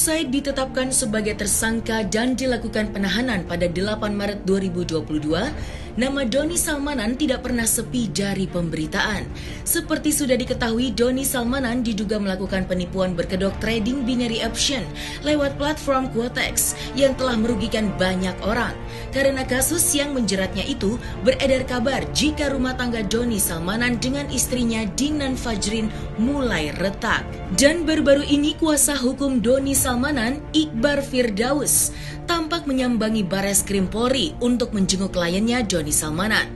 Usai ditetapkan sebagai tersangka dan dilakukan penahanan pada 8 Maret 2022, nama Doni Salmanan tidak pernah sepi dari pemberitaan. Seperti sudah diketahui, Doni Salmanan diduga melakukan penipuan berkedok trading binary option lewat platform Quotex yang telah merugikan banyak orang. Karena kasus yang menjeratnya itu, beredar kabar jika rumah tangga Doni Salmanan dengan istrinya Dinan Fajrin mulai retak. Dan baru-baru ini kuasa hukum Doni Salmanan, Iqbar Firdaus, tampak menyambangi Bareskrim Polri untuk menjenguk kliennya Doni Salmanan.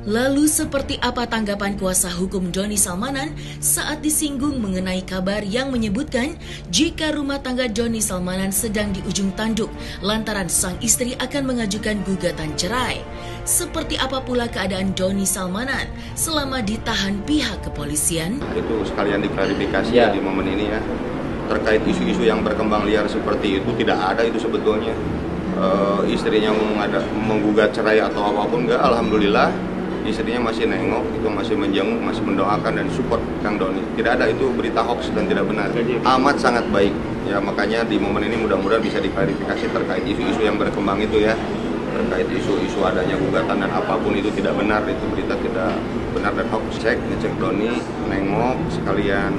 Lalu seperti apa tanggapan kuasa hukum Doni Salmanan saat disinggung mengenai kabar yang menyebutkan jika rumah tangga Doni Salmanan sedang di ujung tanduk lantaran sang istri akan mengajukan gugatan cerai? Seperti apa pula keadaan Doni Salmanan selama ditahan pihak kepolisian? Itu sekalian diklarifikasi ya di momen ini ya. Terkait isu-isu yang berkembang liar seperti itu, tidak ada itu sebetulnya. Istrinya menggugat cerai atau apapun, enggak, alhamdulillah. Istrinya masih nengok, itu masih menjenguk, masih mendoakan dan support Kang Doni. Tidak ada itu berita hoax dan tidak benar. Amat sangat baik. Ya makanya di momen ini mudah-mudahan bisa diklarifikasi terkait isu-isu yang berkembang itu ya. Terkait isu-isu adanya gugatan dan apapun itu tidak benar, itu berita tidak benar dan hoax. Ngecek Doni, nengok sekalian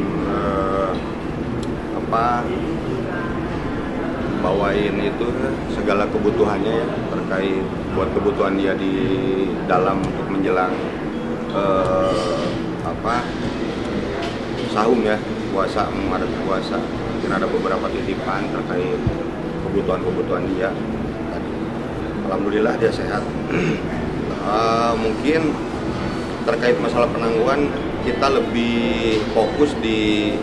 bawain itu segala kebutuhannya ya, terkait buat kebutuhan dia di dalam untuk menjelang sahum ya, puasa, menghadapi puasa. Mungkin ada beberapa titipan terkait kebutuhan dia. Alhamdulillah dia sehat. Mungkin terkait masalah penangguhan kita lebih fokus di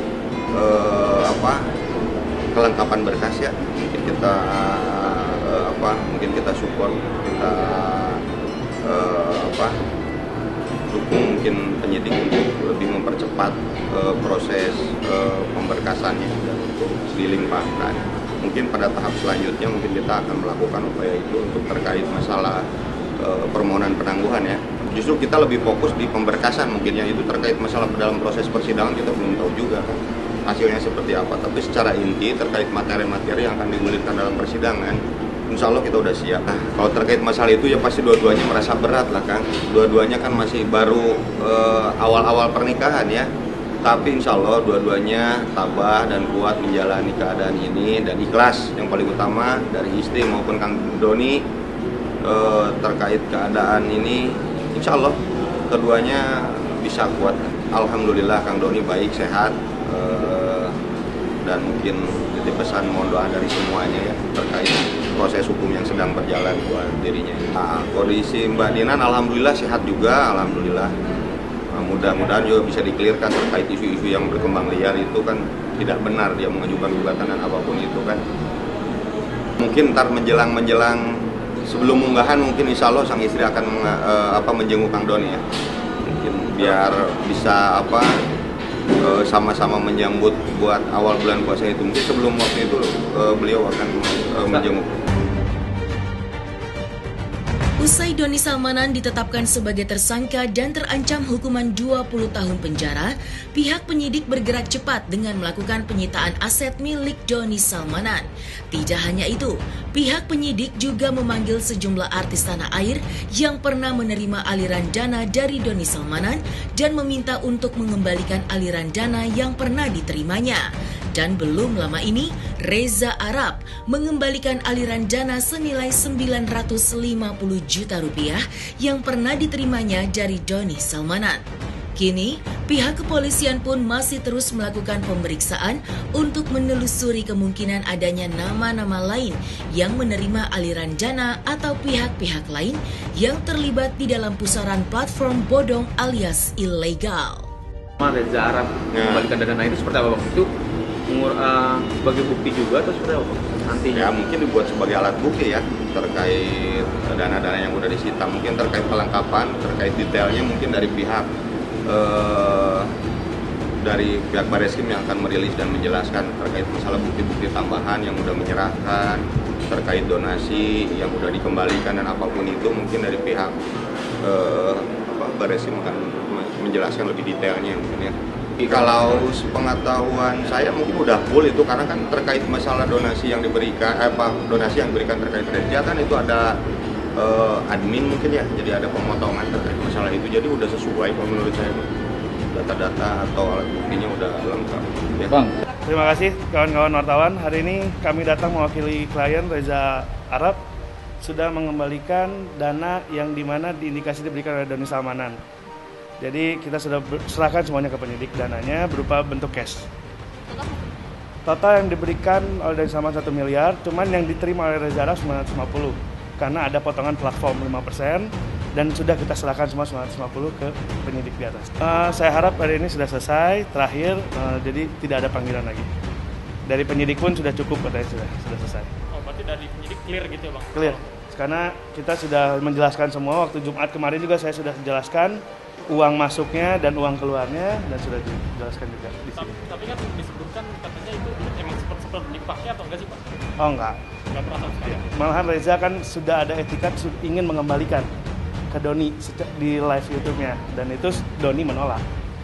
kelengkapan berkas ya. Mungkin kita support, kita dukung mungkin penyidik untuk lebih mempercepat proses pemberkasannya dan untuk dilimpahkan. Mungkin pada tahap selanjutnya mungkin kita akan melakukan upaya itu untuk terkait masalah permohonan penangguhan ya. Justru kita lebih fokus di pemberkasan mungkin ya, itu terkait masalah dalam proses persidangan kita belum tahu juga kan hasilnya seperti apa. Tapi secara inti terkait materi-materi yang akan digulirkan dalam persidangan, insya Allah kita udah siap. Nah, kalau terkait masalah itu ya pasti dua-duanya merasa berat lah Kang. Dua-duanya kan masih baru awal-awal pernikahan ya. Tapi insya Allah dua-duanya tabah dan kuat menjalani keadaan ini dan ikhlas. Yang paling utama dari istri maupun Kang Doni terkait keadaan ini, insya Allah keduanya bisa kuat. Alhamdulillah Kang Doni baik, sehat, dan mungkin titip pesan mohon doa dari semuanya ya terkait proses hukum yang sedang berjalan buat dirinya. Nah, kondisi Mbak Dinan alhamdulillah sehat juga, alhamdulillah. Nah, mudah-mudahan juga bisa dikelirkan terkait isu-isu yang berkembang liar itu kan tidak benar dia mengajukan gugatan dan apapun itu kan. Mungkin ntar menjelang sebelum unggahan mungkin insya Allah sang istri akan menjenguk Kang Doni ya. Mungkin biar bisa sama-sama menyambut buat awal bulan puasa itu. Mungkin sebelum waktu itu beliau akan menjenguk. Usai Doni Salmanan ditetapkan sebagai tersangka dan terancam hukuman 20 tahun penjara, pihak penyidik bergerak cepat dengan melakukan penyitaan aset milik Doni Salmanan. Tidak hanya itu, pihak penyidik juga memanggil sejumlah artis tanah air yang pernah menerima aliran dana dari Doni Salmanan dan meminta untuk mengembalikan aliran dana yang pernah diterimanya. Dan belum lama ini, Reza Arab mengembalikan aliran dana senilai 950 juta rupiah yang pernah diterimanya dari Doni Salmanan. Kini, pihak kepolisian pun masih terus melakukan pemeriksaan untuk menelusuri kemungkinan adanya nama-nama lain yang menerima aliran dana atau pihak-pihak lain yang terlibat di dalam pusaran platform bodong alias ilegal. Reza Arab mengembalikan dana itu seperti apa Bang? Itu sebagai bukti juga atau seperti apa nantinya? Ya mungkin dibuat sebagai alat bukti ya terkait dana-dana yang udah disita, mungkin terkait kelengkapan, terkait detailnya mungkin dari pihak Bareskrim yang akan merilis dan menjelaskan terkait masalah bukti-bukti tambahan yang udah menyerahkan, terkait donasi yang udah dikembalikan dan apapun itu mungkin dari pihak Bareskrim akan menjelaskan lebih detailnya mungkin ya. Kalau sepengetahuan saya mungkin udah full itu, karena kan terkait masalah donasi yang diberikan, donasi yang diberikan terkait Reza kan itu ada admin mungkin ya, jadi ada pemotongan terkait masalah itu, jadi udah sesuai kalau menurut saya, data-data atau alat buktinya udah lengkap. Ya. Bang, terima kasih kawan-kawan wartawan. Hari ini kami datang mewakili klien Reza Arab sudah mengembalikan dana yang dimana diindikasi diberikan oleh Doni Salmanan. Jadi kita sudah serahkan semuanya ke penyidik, dananya berupa bentuk cash. Total yang diberikan oleh Doni Salmanan 1 miliar, cuman yang diterima oleh Reza Arab 950 karena ada potongan platform 5% dan sudah kita serahkan semua 950 ke penyidik di atas. Saya harap hari ini sudah selesai, terakhir, jadi tidak ada panggilan lagi. Dari penyidik pun sudah cukup katanya, sudah selesai. Oh, berarti dari penyidik clear gitu ya Bang? Clear, karena kita sudah menjelaskan semua, waktu Jumat kemarin juga saya sudah menjelaskan uang masuknya dan uang keluarnya, dan sudah dijelaskan juga di sini. Tapi kan disebutkan katanya itu emang seperti dipakai atau enggak sih Pak? Oh enggak. Enggak pernah sama sekali. Malahan Reza kan sudah ada etikat ingin mengembalikan ke Doni di live YouTube-nya, dan itu Doni menolak.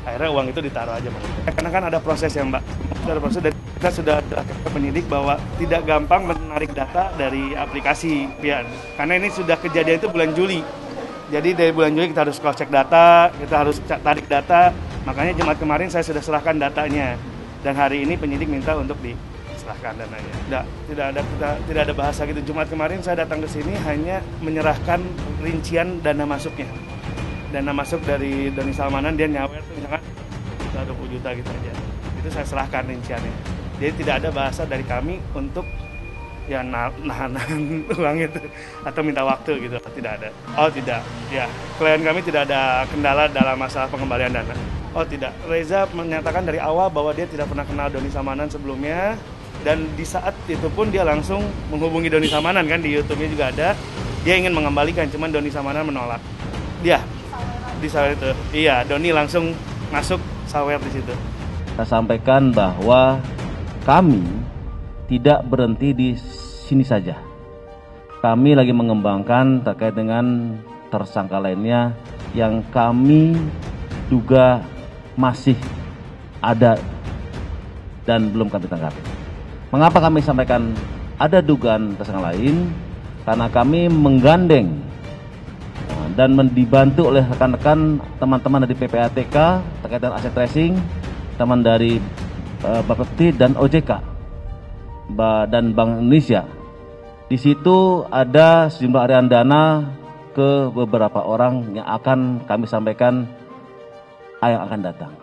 Akhirnya uang itu ditaruh aja Bang. Karena kan ada proses ya Mbak. Ada proses, dan kita sudah ke penyidik bahwa tidak gampang menarik data dari aplikasi Pian. Karena ini sudah kejadian itu bulan Juli. Jadi dari bulan Juli kita harus cross check data, kita harus tarik data. Makanya Jumat kemarin saya sudah serahkan datanya. Dan hari ini penyidik minta untuk diserahkan dananya. Tidak ada bahasa gitu. Jumat kemarin saya datang ke sini hanya menyerahkan rincian dana masuknya. Dana masuk dari Doni Salmanan, dia nyawer tuh misalkan 20 juta gitu aja. Itu saya serahkan rinciannya. Jadi tidak ada bahasa dari kami untuk ya nahan uang itu atau minta waktu gitu, tidak ada. Oh tidak, ya klien kami tidak ada kendala dalam masalah pengembalian dana. Oh tidak, Reza menyatakan dari awal bahwa dia tidak pernah kenal Doni Salmanan sebelumnya, dan di saat itu pun dia langsung menghubungi Doni Salmanan, kan di YouTube-nya juga ada, dia ingin mengembalikan, cuman Doni Salmanan menolak. Dia di sawer itu, iya Doni langsung masuk sawer di situ. Saya sampaikan bahwa kami tidak berhenti di sini saja. Kami lagi mengembangkan terkait dengan tersangka lainnya yang kami duga masih ada dan belum kami tangkap. Mengapa kami sampaikan ada dugaan tersangka lain? Karena kami menggandeng dan dibantu oleh rekan-rekan teman-teman dari PPATK terkait dengan aset tracing, teman dari Bapepti dan OJK dan Bank Indonesia. Di situ ada sejumlah aliran dana ke beberapa orang yang akan kami sampaikan yang akan datang.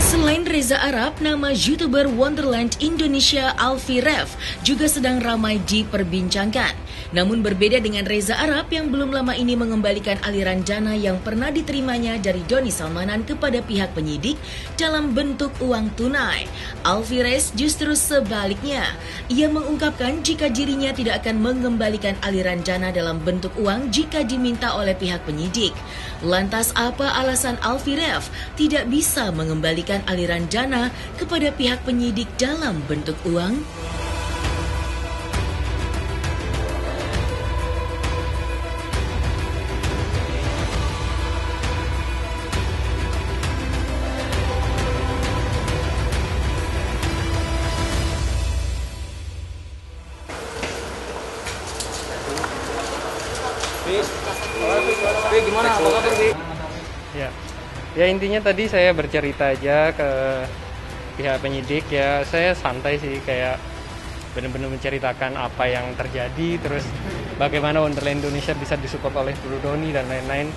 Selain Reza Arab, nama YouTuber Wonderland Indonesia Alfie Rev juga sedang ramai diperbincangkan. Namun berbeda dengan Reza Arab yang belum lama ini mengembalikan aliran dana yang pernah diterimanya dari Doni Salmanan kepada pihak penyidik dalam bentuk uang tunai. Alfie Rev justru sebaliknya. Ia mengungkapkan jika dirinya tidak akan mengembalikan aliran dana dalam bentuk uang jika diminta oleh pihak penyidik. Lantas apa alasan Alfie Rev tidak bisa mengembalikan aliran dana kepada pihak penyidik dalam bentuk uang? Gimana? Apa kabar, Bi? Ya intinya tadi saya bercerita aja ke pihak penyidik, ya saya santai sih, kayak benar-benar menceritakan apa yang terjadi, terus bagaimana Wonderland Indonesia bisa disupport oleh Bro Doni dan lain-lain.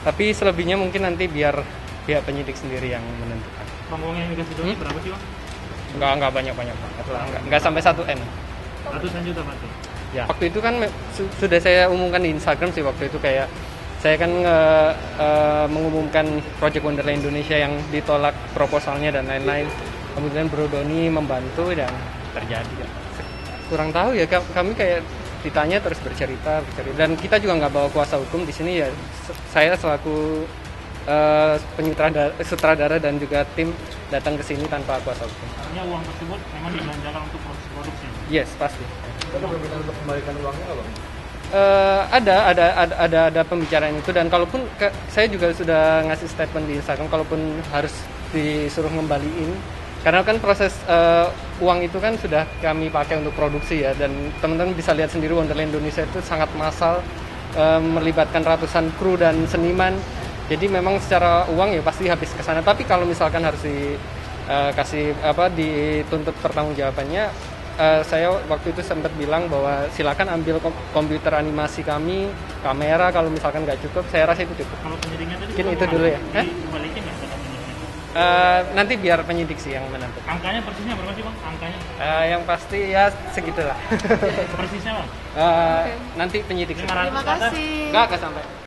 Tapi selebihnya mungkin nanti biar pihak penyidik sendiri yang menentukan. Uang yang dikasih Doni berapa sih Bang? Enggak banyak banget lah, enggak sampai 1 M. Ratusan juta berarti? Ya. Waktu itu kan sudah saya umumkan di Instagram sih, waktu itu kayak saya kan mengumumkan Project Wonderland Indonesia yang ditolak proposalnya dan lain-lain. Kemudian Bro Doni membantu dan terjadi. Kurang tahu ya, kami kayak ditanya terus bercerita. Dan kita juga nggak bawa kuasa hukum di sini ya. Saya selaku sutradara dan juga tim datang ke sini tanpa kuasa hukum. Artinya uang tersebut memang dibelanjakan untuk proses produksi? Yes, pasti. Bapak permintaan untuk kembalikan uangnya apa? Ada pembicaraan itu, dan kalaupun saya juga sudah ngasih statement di Instagram, kalaupun harus disuruh ngembaliin, karena kan proses uang itu kan sudah kami pakai untuk produksi ya, dan teman-teman bisa lihat sendiri Wonderland Indonesia itu sangat massal, melibatkan ratusan kru dan seniman. Jadi memang secara uang ya pasti habis ke sana. Tapi kalau misalkan harus dituntut pertanggungjawabannya, saya waktu itu sempat bilang bahwa silakan ambil komputer animasi kami, kamera, kalau misalkan nggak cukup, saya rasa itu cukup. Kalau penyidiknya tadi Mungkin itu dulu ya. dibalikin nggak sama penyidiknya? Nanti biar penyidik sih yang menentukan. Angkanya persisnya berapa sih bang? Angkanya? Yang pasti ya segitulah. Persisnya bang? Nanti penyidik. Terima kasih. Nggak sampai.